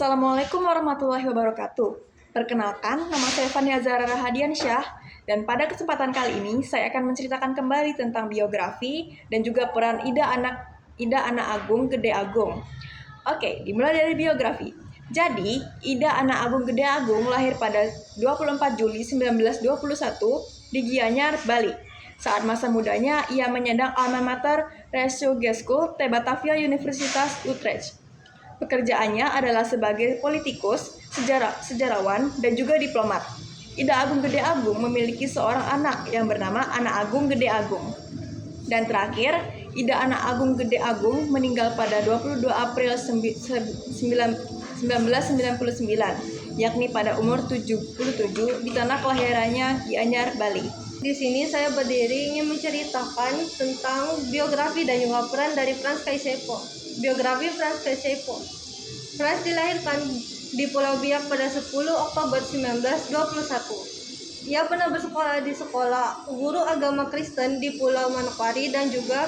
Assalamualaikum warahmatullahi wabarakatuh. Perkenalkan, nama saya Fania Zahra Rahadiansyah, dan pada kesempatan kali ini saya akan menceritakan kembali tentang biografi dan juga peran Ida Ana Agung Gede Agung. Oke, dimulai dari biografi. Jadi, Ida Ana Agung Gede Agung lahir pada 24 Juli 1921 di Gianyar, Bali. Saat masa mudanya, ia menyandang alma mater Resugesco Te Batavia Universitas Utrecht. Pekerjaannya adalah sebagai politikus, sejarawan, dan juga diplomat. Ida Agung Gede Agung memiliki seorang anak yang bernama Ana Agung Gede Agung. Dan terakhir, Ida Ana Agung Gede Agung meninggal pada 22 April 1999, yakni pada umur 77 di tanah kelahirannya Gianyar, Bali. Di sini saya berdiri ingin menceritakan tentang biografi dan juga peran dari Franz Kaisepo. Biografi Franz Kaisepo. Franz dilahirkan di Pulau Biak pada 10 Oktober 1921. Ia pernah bersekolah di sekolah guru agama Kristen di Pulau Manokwari dan juga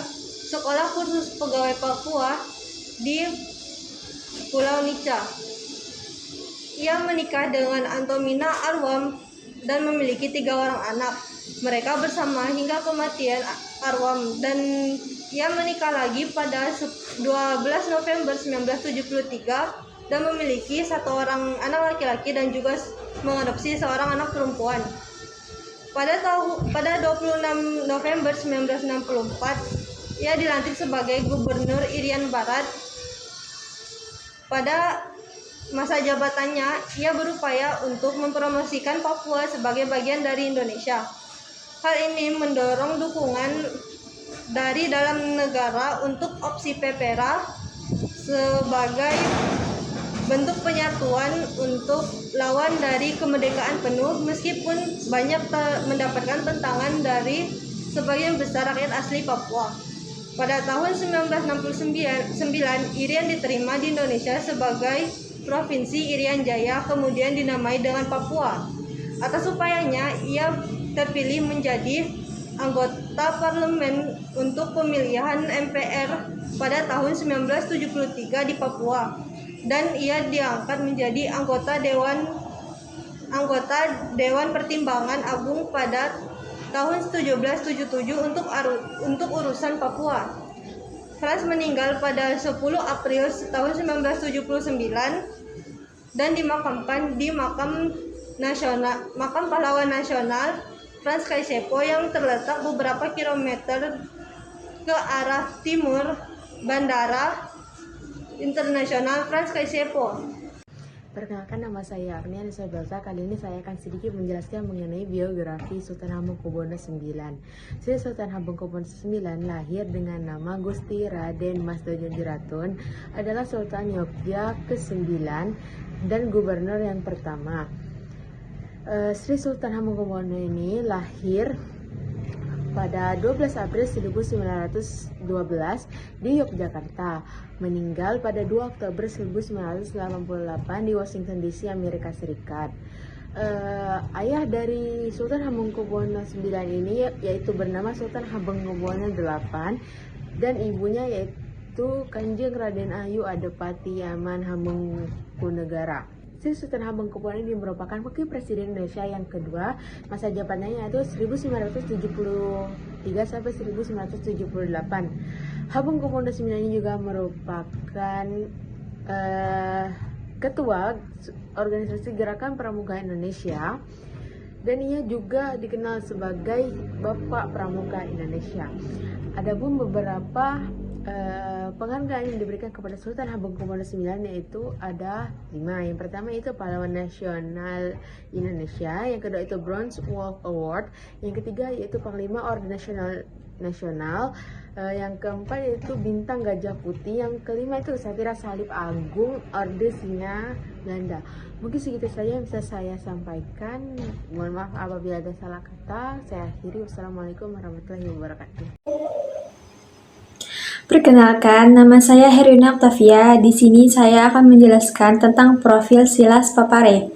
sekolah kursus pegawai Papua di Pulau Nica. Ia menikah dengan Antomina Arwam dan memiliki 3 orang anak. Mereka bersama hingga kematian Arwam, dan ia menikah lagi pada 12 November 1973 dan memiliki 1 orang anak laki-laki dan juga mengadopsi seorang anak perempuan. Pada 26 November 1964, ia dilantik sebagai Gubernur Irian Barat. Pada masa jabatannya, ia berupaya untuk mempromosikan Papua sebagai bagian dari Indonesia. Hal ini mendorong dukungan dari dalam negara untuk opsi PPRA sebagai bentuk penyatuan untuk lawan dari kemerdekaan penuh, meskipun banyak mendapatkan tentangan dari sebagian besar rakyat asli Papua. Pada tahun 1969, Irian diterima di Indonesia sebagai Provinsi Irian Jaya, kemudian dinamai dengan Papua. Atas upayanya, ia terpilih menjadi anggota parlemen untuk pemilihan MPR pada tahun 1973 di Papua, dan ia diangkat menjadi anggota Dewan Pertimbangan Agung pada tahun 1777 untuk urusan Papua. Franz meninggal pada 10 April tahun 1979 dan dimakamkan di makam pahlawan nasional Franz Kaisepo yang terletak beberapa kilometer ke arah timur Bandara Internasional Franz Kaisepo. Perkenalkan, nama saya Arnia Nisabelta. Kali ini saya akan sedikit menjelaskan mengenai biografi Sultan Hamengkubuwono IX. Sultan Hamengkubuwono IX lahir dengan nama Gusti Raden Mas Dojojiratun, adalah Sultan Yogyakarta ke-9 dan gubernur yang pertama. Sri Sultan Hamengkubuwono ini lahir pada 12 April 1912 di Yogyakarta, meninggal pada 2 Oktober 1988 di Washington DC, Amerika Serikat. Ayah dari Sultan Hamengkubuwono IX ini yaitu bernama Sultan Hamengkubuwono VIII, dan ibunya yaitu Kanjeng Raden Ayu Adepati Yaman Hamengkunegara. Sultan Hamengkubuwono ini merupakan wakil presiden Indonesia yang kedua. Masa jabatannya yaitu 1973 sampai 1978. Hamengkubuwono IX ini juga merupakan ketua organisasi Gerakan Pramuka Indonesia, dan ia juga dikenal sebagai Bapak Pramuka Indonesia. Adapun beberapa penghargaan yang diberikan kepada Sultan Hamengkubuwono IX yaitu ada 5. Yang pertama itu Pahlawan Nasional Indonesia, yang kedua itu Bronze Wolf Award, yang ketiga yaitu Panglima Orden Nasional, yang keempat yaitu Bintang Gajah Putih, yang kelima itu Satira Salib Agung Orde Singa Belanda. Mungkin segitu saja yang bisa saya sampaikan. Mohon maaf apabila ada salah kata. Saya akhiri. Wassalamualaikum warahmatullahi wabarakatuh. Perkenalkan, nama saya Herwina Octavia. Di sini saya akan menjelaskan tentang profil Silas Papare.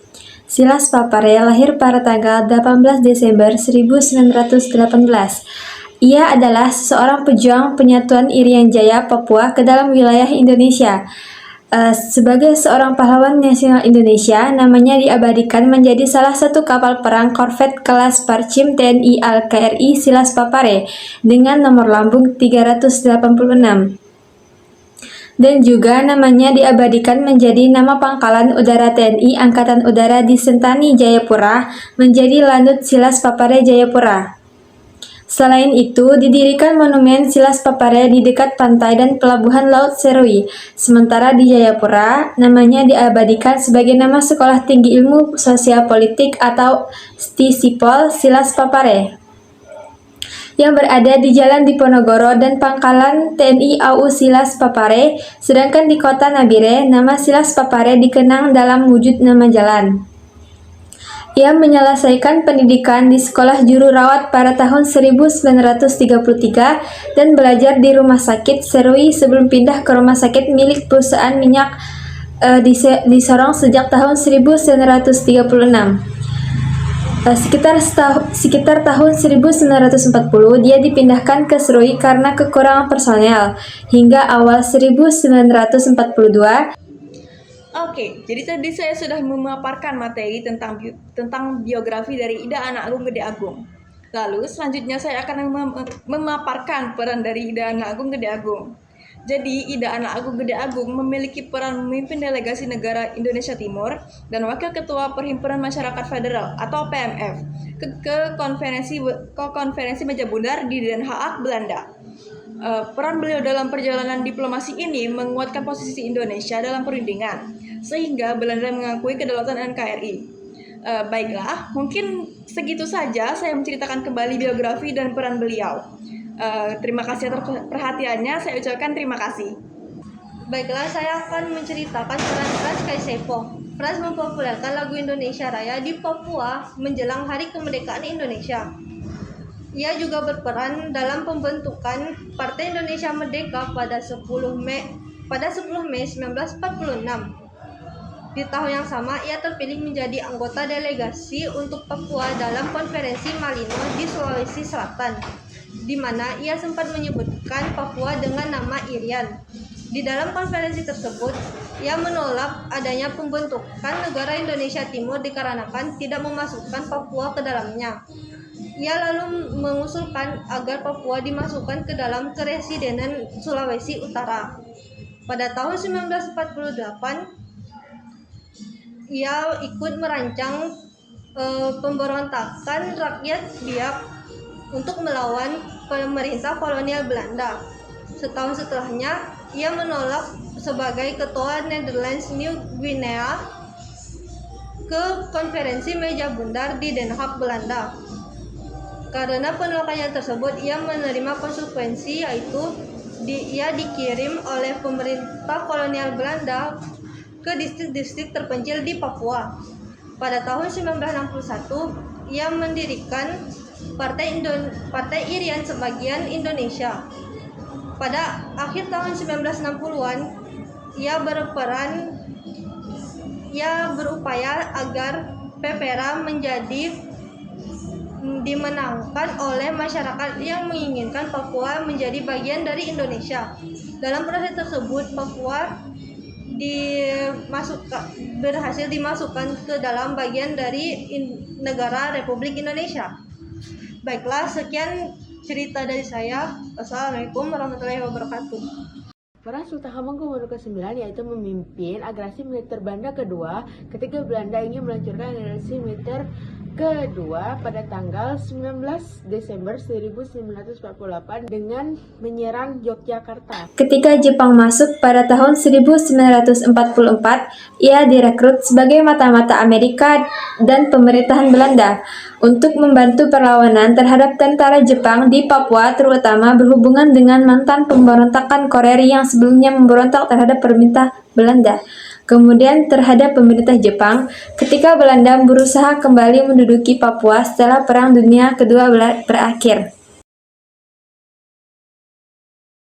Silas Papare lahir pada tanggal 18 Desember 1918. Ia adalah seorang pejuang penyatuan Irian Jaya, Papua ke dalam wilayah Indonesia. Sebagai seorang pahlawan nasional Indonesia, namanya diabadikan menjadi salah satu kapal perang korvet kelas Parchim TNI Al-KRI Silas Papare dengan nomor lambung 386. Dan juga namanya diabadikan menjadi nama pangkalan udara TNI Angkatan Udara di Sentani, Jayapura menjadi Lanut Silas Papare Jayapura. Selain itu, didirikan monumen Silas Papare di dekat pantai dan pelabuhan Laut Serui. Sementara di Jayapura, namanya diabadikan sebagai nama Sekolah Tinggi Ilmu Sosial Politik atau STISIPOL Silas Papare, yang berada di Jalan Diponegoro dan pangkalan TNI AU Silas Papare, sedangkan di kota Nabire, nama Silas Papare dikenang dalam wujud nama jalan. Ia menyelesaikan pendidikan di Sekolah Juru Rawat pada tahun 1933 dan belajar di Rumah Sakit Serui sebelum pindah ke rumah sakit milik perusahaan minyak di Sorong sejak tahun 1936. Sekitar tahun 1940 dia dipindahkan ke Serui karena kekurangan personel. Hingga awal 1942 Oke, jadi tadi saya sudah memaparkan materi tentang biografi dari Ida Anak Agung Gede Agung. Lalu selanjutnya saya akan memaparkan peran dari Ida Anak Agung Gede Agung. Jadi Ida Anak Agung Gede Agung memiliki peran memimpin delegasi negara Indonesia Timur dan wakil ketua Perhimpunan Masyarakat Federal atau PMF ke konferensi meja bundar di Den Haag, Belanda. Peran beliau dalam perjalanan diplomasi ini menguatkan posisi Indonesia dalam perundingan, sehingga Belanda mengakui kedaulatan NKRI. Baiklah, mungkin segitu saja saya menceritakan kembali biografi dan peran beliau. Terima kasih atas perhatiannya, saya ucapkan terima kasih. Baiklah, saya akan menceritakan peran Frans Kaisepo. Frans mempopulerkan lagu Indonesia Raya di Papua menjelang Hari Kemerdekaan Indonesia. Ia juga berperan dalam pembentukan Partai Indonesia Merdeka pada 10 Mei 1946. Di tahun yang sama, ia terpilih menjadi anggota delegasi untuk Papua dalam konferensi Malino di Sulawesi Selatan, di mana ia sempat menyebutkan Papua dengan nama Irian. Di dalam konferensi tersebut, ia menolak adanya pembentukan negara Indonesia Timur dikarenakan tidak memasukkan Papua ke dalamnya. Ia lalu mengusulkan agar Papua dimasukkan ke dalam Keresidenan Sulawesi Utara. Pada tahun 1948, ia ikut merancang pemberontakan rakyat Biak untuk melawan pemerintah kolonial Belanda. Setahun setelahnya, ia menolak sebagai ketua Netherlands New Guinea ke konferensi meja bundar di Den Haag, Belanda. Karena penolakannya tersebut, ia menerima konsekuensi, yaitu ia dikirim oleh pemerintah kolonial Belanda ke distrik-distrik terpencil di Papua. Pada tahun 1961, ia mendirikan Partai Irian Sebagian Indonesia. Pada akhir tahun 1960-an, ia berupaya agar PPRA dimenangkan oleh masyarakat yang menginginkan Papua menjadi bagian dari Indonesia. Dalam proses tersebut, Papua berhasil dimasukkan ke dalam bagian dari negara Republik Indonesia. Baiklah, sekian cerita dari saya. Wassalamualaikum warahmatullahi wabarakatuh. Peran Sultan Hamengkubuwono ke-9 yaitu memimpin agresi militer Belanda kedua ketika Belanda ingin meluncurkan agresi militer kedua pada tanggal 19 Desember 1948 dengan menyerang Yogyakarta. Ketika Jepang masuk pada tahun 1944, ia direkrut sebagai mata-mata Amerika dan pemerintahan Belanda untuk membantu perlawanan terhadap tentara Jepang di Papua, terutama berhubungan dengan mantan pemberontakan Korea yang sebelumnya memberontak terhadap pemerintah Belanda, kemudian terhadap pemerintah Jepang ketika Belanda berusaha kembali menduduki Papua setelah Perang Dunia Kedua berakhir.